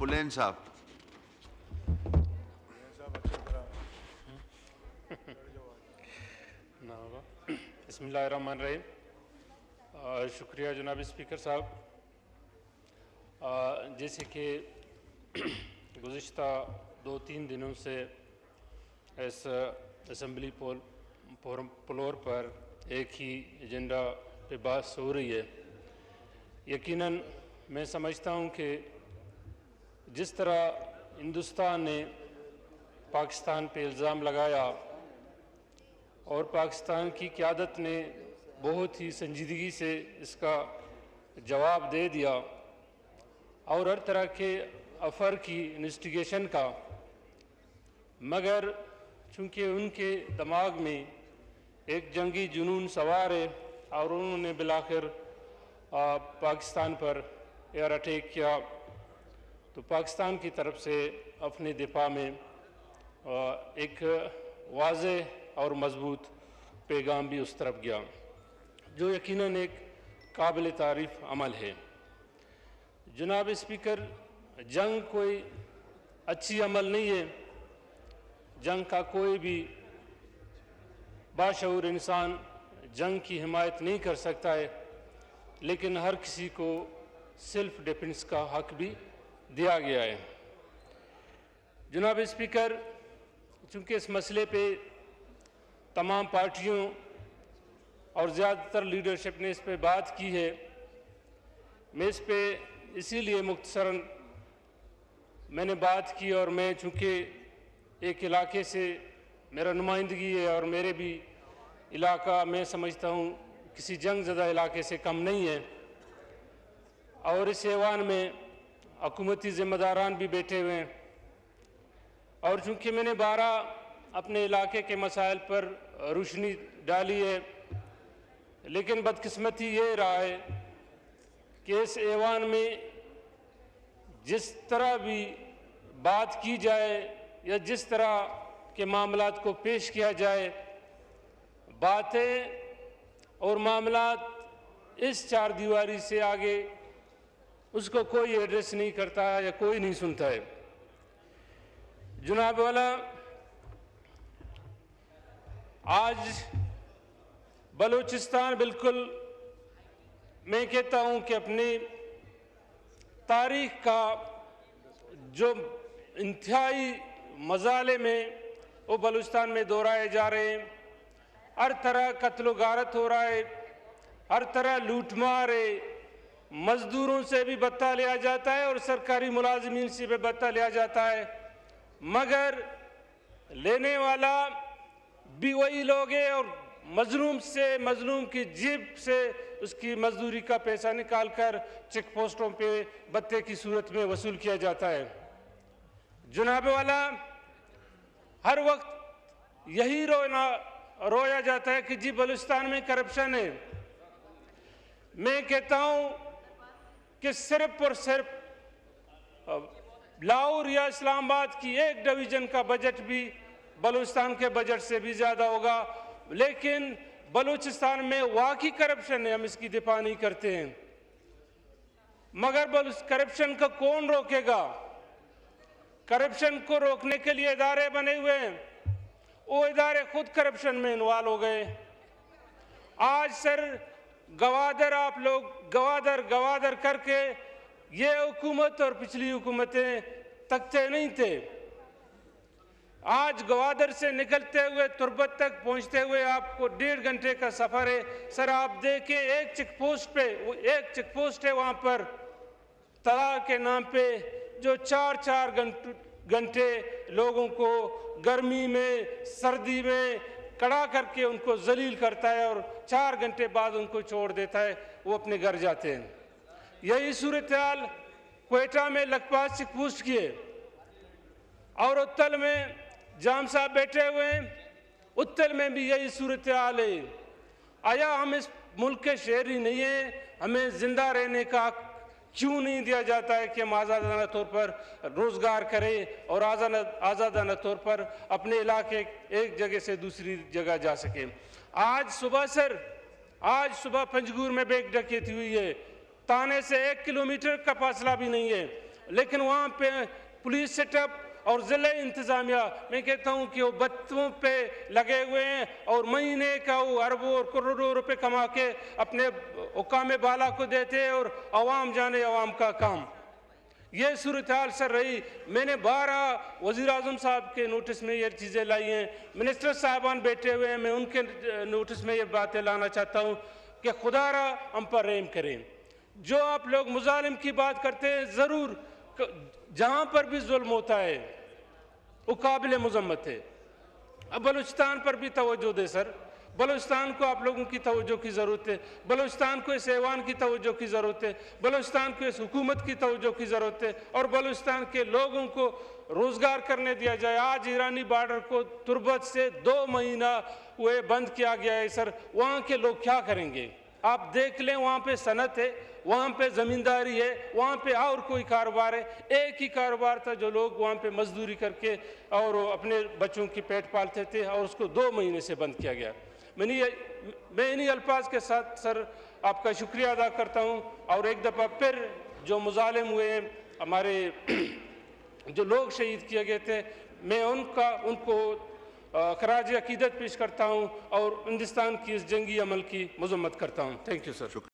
Plane صاحب. بسم اللہ الرحمن الرحیم. شکریہ جناب اسپیکر صاحب. جیسے کہ گزشتہ 2-3 دنوں سے اس اسمبلی فلور پر ایک ہی ایجنڈا پہ بحث ہو رہی ہے. یقیناً میں سمجھتا ہوں کہ جس طرح ہندوستان نے پاکستان پہ الزام لگایا اور پاکستان کی قیادت نے بہت ہی سنجیدگی سے اس کا جواب دے دیا اور ہر طرح کے افر کی انویسٹیگیشن کا، مگر چونکہ ان کے دماغ میں ایک جنگی جنون سوار ہے اور انہوں نے بالآخر پاکستان پر ایئر اٹیک کیا، تو پاکستان کی طرف سے اپنے دفاع میں ایک واضح اور مضبوط پیغام بھی اس طرف گیا، جو یقیناً ایک قابل تعریف عمل ہے. جناب اسپیکر، جنگ کوئی اچھی عمل نہیں ہے. جنگ کا کوئی بھی باشعور انسان جنگ کی حمایت نہیں کر سکتا ہے، لیکن ہر کسی کو سیلف ڈیفنس کا حق بھی دیا گیا ہے. جناب اسپیکر، چونکہ اس مسئلے پہ تمام پارٹیوں اور زیادہ تر لیڈرشپ نے اس پہ بات کی ہے، میں اس پہ اسی لیے مختصراً میں نے بات کی، اور میں چونکہ ایک علاقے سے میرا نمائندگی ہے اور میرے بھی علاقہ میں سمجھتا ہوں کسی جنگ زدہ علاقے سے کم نہیں ہے، اور اس ایوان میں حکومتی ذمہ داران بھی بیٹھے ہوئے ہیں، اور چونکہ میں نے 12 اپنے علاقے کے مسائل پر روشنی ڈالی ہے، لیکن بدقسمتی یہ رہا ہے کہ اس ایوان میں جس طرح بھی بات کی جائے یا جس طرح کے معاملات کو پیش کیا جائے، باتیں اور معاملات اس 4 دیواری سے آگے اس کو کوئی ایڈریس نہیں کرتا یا کوئی نہیں سنتا ہے. جناب والا، آج بلوچستان بالکل میں کہتا ہوں کہ اپنی تاریخ کا جو انتہائی مظالم ہیں وہ بلوچستان میں دہرائے جا رہے ہیں. ہر طرح قتل و غارت ہو رہا ہے، ہر طرح لوٹ مار ہے، مزدوروں سے بھی بھتہ لیا جاتا ہے اور سرکاری ملازمین سے بھی بھتہ لیا جاتا ہے، مگر لینے والا بھی وہی لوگ ہیں اور مظلوم کی جیب سے اس کی مزدوری کا پیسہ نکال کر چیک پوسٹوں پہ بھتے کی صورت میں وصول کیا جاتا ہے. جناب والا، ہر وقت یہی رویا جاتا ہے کہ جی بلوچستان میں کرپشن ہے. میں کہتا ہوں کہ صرف اور صرف لاہور یا اسلام آباد کی ایک ڈویژن کا بجٹ بھی بلوچستان کے بجٹ سے بھی زیادہ ہوگا، لیکن بلوچستان میں واقعی کرپشن ہے، ہم اس کی دفاع نہیں کرتے ہیں. مگر کرپشن کو کون روکے گا؟ کرپشن کو روکنے کے لیے ادارے بنے ہوئے ہیں، وہ ادارے خود کرپشن میں انوالو ہو گئے. آج گوادر آپ لوگ گوادر کر کے یہ حکومت اور پچھلی حکومتیں تکتے نہیں تھے. آج گوادر سے نکلتے ہوئے تربت تک پہنچتے ہوئے آپ کو 1.5 گھنٹے کا سفر ہے. سر آپ دیکھیں ایک چیک پوسٹ ہے وہاں پر طلاق کے نام پہ، جو 4 گھنٹے لوگوں کو گرمی میں سردی میں کڑا کر کے ان کو ذلیل کرتا ہے اور 4 گھنٹے بعد ان کو چھوڑ دیتا ہے، وہ اپنے گھر جاتے ہیں. یہی صورتحال کوئٹہ میں لکھپاس چیک پوسٹ کی ہے، اور اتل میں جام صاحب بیٹھے ہوئے ہیں، اتل میں بھی یہی صورتحال ہے. آیا ہم اس ملک کے شہری نہیں ہیں؟ ہمیں زندہ رہنے کا کیوں نہیں دیا جاتا ہے کہ ہم آزادانہ طور پر روزگار کریں اور آزادانہ طور پر اپنے علاقے ایک جگہ سے دوسری جگہ جا سکیں؟ آج صبح پنجگور میں بیگ ڈکیتی ہوئی ہے. تانے سے 1 کلومیٹر کا فاصلہ بھی نہیں ہے. لیکن وہاں پہ پولیس سیٹ اپ اور ضلع انتظامیہ میں کہتا ہوں کہ وہ بتوں پہ لگے ہوئے ہیں اور مہینے کا وہ اربوں اور کروڑوں روپے کما کے اپنے حکام بالا کو دیتے ہیں اور عوام جانے عوام کا کام. یہ صورتحال سر رہی. میں نے 12 وزیر اعظم صاحب کے نوٹس میں یہ چیزیں لائی ہیں. منسٹر صاحبان بیٹھے ہوئے ہیں, میں ان کے نوٹس میں یہ باتیں لانا چاہتا ہوں کہ خدا را ہم پر رحم کریں. جو آپ لوگ مظالم کی بات کرتے ہیں, ضرور جہاں پر بھی ظلم ہوتا ہے وہ قابل مذمت ہے. اب بلوچستان پر بھی توجہ دے سر. بلوچستان کو آپ لوگوں کی توجہ کی ضرورت ہے. بلوچستان کو اس ایوان کی توجہ کی ضرورت ہے. بلوچستان کو اس حکومت کی توجہ کی ضرورت ہے اور بلوچستان کے لوگوں کو روزگار کرنے دیا جائے. آج ایرانی بارڈر کو تربت سے 2 مہینہ ہوئے بند کیا گیا ہے سر. وہاں کے لوگ کیا کریں گے؟ آپ دیکھ لیں, وہاں پہ صنعت ہے, وہاں پہ زمینداری ہے, وہاں پہ اور کوئی کاروبار ہے. ایک ہی کاروبار تھا جو لوگ وہاں پہ مزدوری کر کے اور اپنے بچوں کی پیٹ پالتے تھے, اور اس کو 2 مہینے سے بند کیا گیا. میں انہی الفاظ کے ساتھ سر آپ کا شکریہ ادا کرتا ہوں. اور ایک دفعہ پھر جو مظالم ہوئے ہیں, ہمارے جو لوگ شہید کیے گئے تھے, میں ان کو خراج عقیدت پیش کرتا ہوں اور ہندوستان کی اس جنگی عمل کی مذمت کرتا ہوں. Thank you sir.